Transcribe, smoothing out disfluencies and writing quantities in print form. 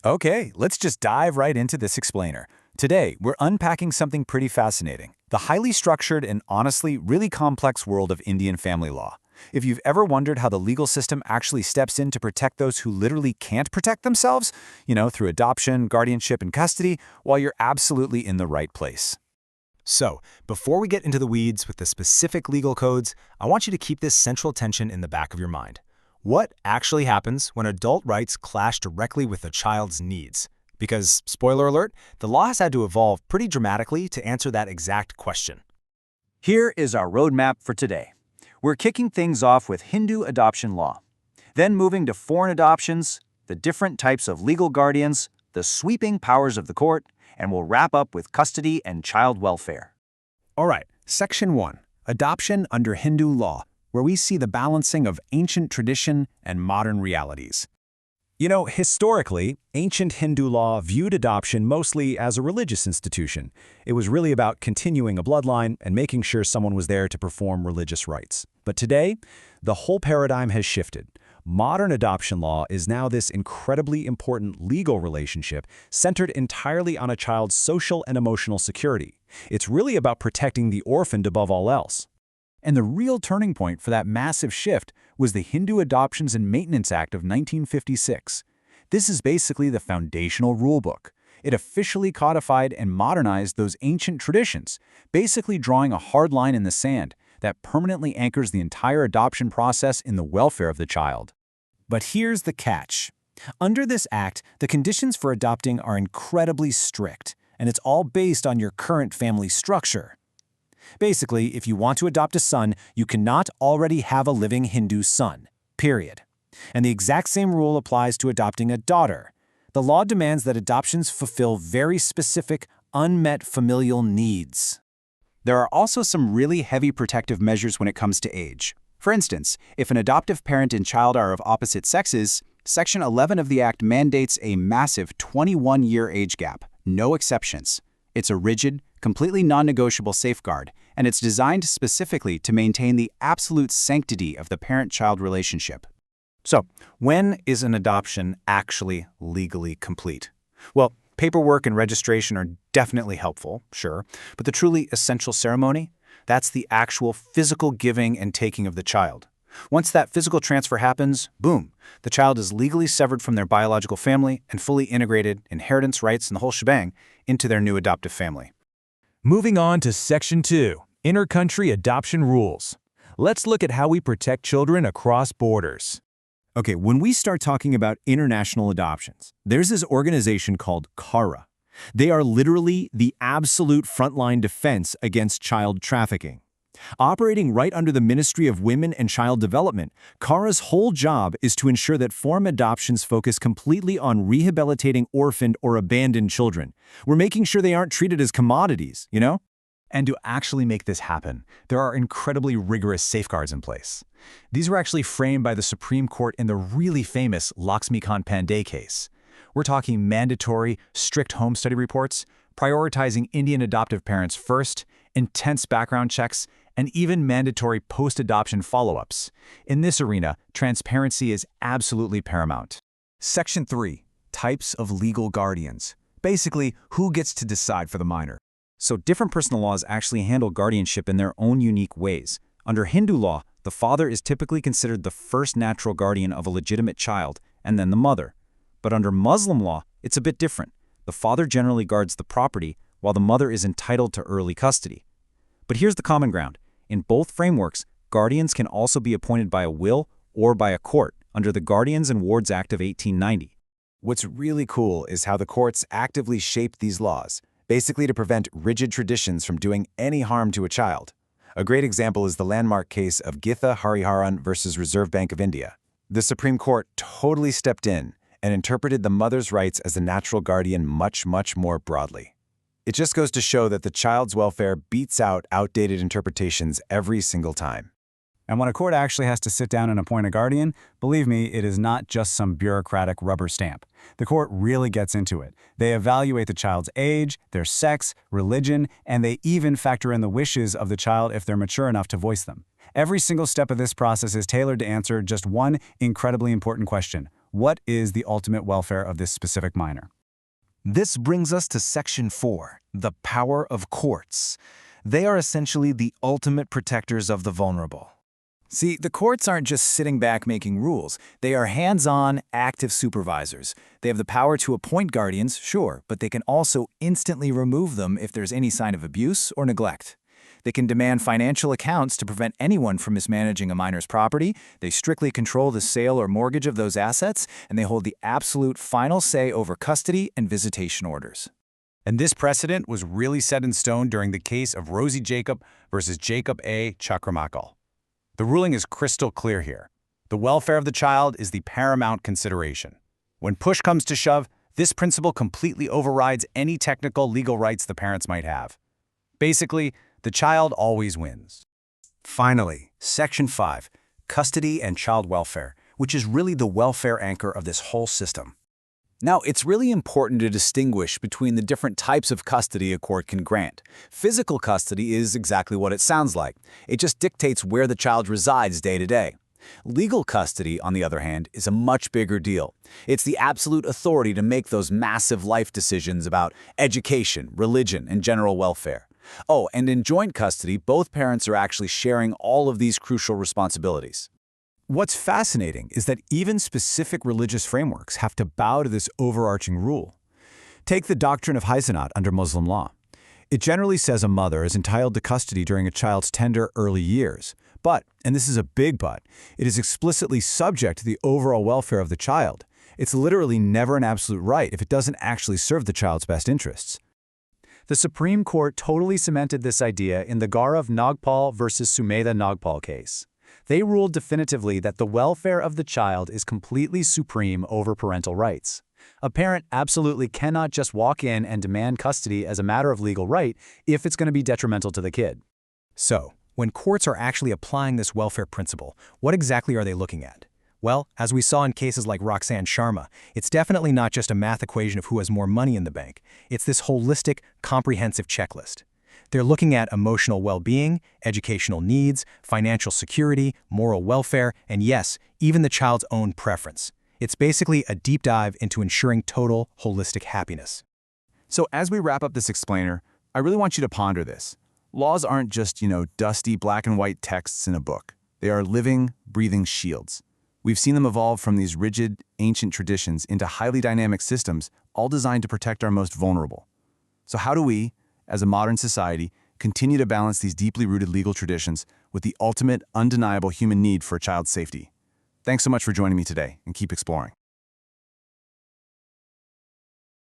Okay, let's just dive right into this explainer. Today, we're unpacking something pretty fascinating, the highly structured and honestly really complex world of Indian family law. If you've ever wondered how the legal system actually steps in to protect those who literally can't protect themselves, through adoption, guardianship, and custody, well, you're absolutely in the right place. So, before we get into the weeds with the specific legal codes, I want you to keep this central tension in the back of your mind. What actually happens when adult rights clash directly with a child's needs? Because, spoiler alert, the law has had to evolve pretty dramatically to answer that exact question. Here is our roadmap for today. We're kicking things off with Hindu adoption law, then moving to foreign adoptions, the different types of legal guardians, the sweeping powers of the court, and we'll wrap up with custody and child welfare. All right, Section 1, Adoption under Hindu law, where we see the balancing of ancient tradition and modern realities. Historically, ancient Hindu law viewed adoption mostly as a religious institution. It was really about continuing a bloodline and making sure someone was there to perform religious rites. But today, the whole paradigm has shifted. Modern adoption law is now this incredibly important legal relationship centered entirely on a child's social and emotional security. It's really about protecting the orphaned above all else. And the real turning point for that massive shift was the Hindu Adoptions and Maintenance Act of 1956. This is basically the foundational rulebook. It officially codified and modernized those ancient traditions, basically drawing a hard line in the sand that permanently anchors the entire adoption process in the welfare of the child. But here's the catch. Under this act, the conditions for adopting are incredibly strict, and it's all based on your current family structure. Basically, if you want to adopt a son, you cannot already have a living Hindu son, period. And the exact same rule applies to adopting a daughter. The law demands that adoptions fulfill very specific, unmet familial needs. There are also some really heavy protective measures when it comes to age. For instance, if an adoptive parent and child are of opposite sexes, Section 11 of the Act mandates a massive 21-year age gap, no exceptions. It's a rigid, completely non-negotiable safeguard, and it's designed specifically to maintain the absolute sanctity of the parent-child relationship. So, when is an adoption actually legally complete? Well, paperwork and registration are definitely helpful, sure, but the truly essential ceremony? That's the actual physical giving and taking of the child. Once that physical transfer happens, boom, the child is legally severed from their biological family and fully integrated, inheritance rights and the whole shebang, into their new adoptive family. Moving on to Section 2, Inter-Country Adoption Rules. Let's look at how we protect children across borders. Okay, when we start talking about international adoptions, there's this organization called CrPC. They are literally the absolute frontline defense against child trafficking. Operating right under the Ministry of Women and Child Development, CrPC's whole job is to ensure that foreign adoptions focus completely on rehabilitating orphaned or abandoned children. We're making sure they aren't treated as commodities, And to actually make this happen, there are incredibly rigorous safeguards in place. These were actually framed by the Supreme Court in the really famous Laxmikant Pandey case. We're talking mandatory, strict home study reports, prioritizing Indian adoptive parents first, intense background checks, and even mandatory post-adoption follow-ups. In this arena, transparency is absolutely paramount. Section 3, Types of Legal Guardians. Basically, who gets to decide for the minor? So different personal laws actually handle guardianship in their own unique ways. Under Hindu law, the father is typically considered the first natural guardian of a legitimate child, and then the mother. But under Muslim law, it's a bit different. The father generally guards the property, while the mother is entitled to early custody. But here's the common ground. In both frameworks, guardians can also be appointed by a will or by a court under the Guardians and Wards Act of 1890. What's really cool is how the courts actively shape these laws, basically to prevent rigid traditions from doing any harm to a child. A great example is the landmark case of Githa Hariharan versus Reserve Bank of India. The Supreme Court totally stepped in and interpreted the mother's rights as a natural guardian much, much more broadly. It just goes to show that the child's welfare beats out outdated interpretations every single time. And when a court actually has to sit down and appoint a guardian, believe me, it is not just some bureaucratic rubber stamp. The court really gets into it. They evaluate the child's age, their sex, religion, and they even factor in the wishes of the child if they're mature enough to voice them. Every single step of this process is tailored to answer just one incredibly important question. What is the ultimate welfare of this specific minor? This brings us to Section 4, the power of courts. They are essentially the ultimate protectors of the vulnerable. See, the courts aren't just sitting back making rules. They are hands-on, active supervisors. They have the power to appoint guardians, sure, but they can also instantly remove them if there's any sign of abuse or neglect. They can demand financial accounts to prevent anyone from mismanaging a minor's property. They strictly control the sale or mortgage of those assets, and they hold the absolute final say over custody and visitation orders. And this precedent was really set in stone during the case of Rosie Jacob versus Jacob A. Chakramakal. The ruling is crystal clear here. The welfare of the child is the paramount consideration. When push comes to shove, this principle completely overrides any technical legal rights the parents might have. Basically, the child always wins. Finally, Section 5, custody and child welfare, which is really the welfare anchor of this whole system. Now, it's really important to distinguish between the different types of custody a court can grant. Physical custody is exactly what it sounds like. It just dictates where the child resides day to day. Legal custody, on the other hand, is a much bigger deal. It's the absolute authority to make those massive life decisions about education, religion, and general welfare. Oh, and in joint custody, both parents are actually sharing all of these crucial responsibilities. What's fascinating is that even specific religious frameworks have to bow to this overarching rule. Take the doctrine of Hisenat under Muslim law. It generally says a mother is entitled to custody during a child's tender early years. But, and this is a big but, it is explicitly subject to the overall welfare of the child. It's literally never an absolute right if it doesn't actually serve the child's best interests. The Supreme Court totally cemented this idea in the Gaurav Nagpal versus Sumedha Nagpal case. They ruled definitively that the welfare of the child is completely supreme over parental rights. A parent absolutely cannot just walk in and demand custody as a matter of legal right if it's going to be detrimental to the kid. So, when courts are actually applying this welfare principle, what exactly are they looking at? Well, as we saw in cases like Roxanne Sharma, it's definitely not just a math equation of who has more money in the bank. It's this holistic, comprehensive checklist. They're looking at emotional well-being, educational needs, financial security, moral welfare, and yes, even the child's own preference. It's basically a deep dive into ensuring total, holistic happiness. So as we wrap up this explainer, I really want you to ponder this. Laws aren't just, dusty black and white texts in a book. They are living, breathing shields. We've seen them evolve from these rigid, ancient traditions into highly dynamic systems, all designed to protect our most vulnerable. So how do we, as a modern society, continue to balance these deeply rooted legal traditions with the ultimate, undeniable human need for a child's safety? Thanks so much for joining me today, and keep exploring.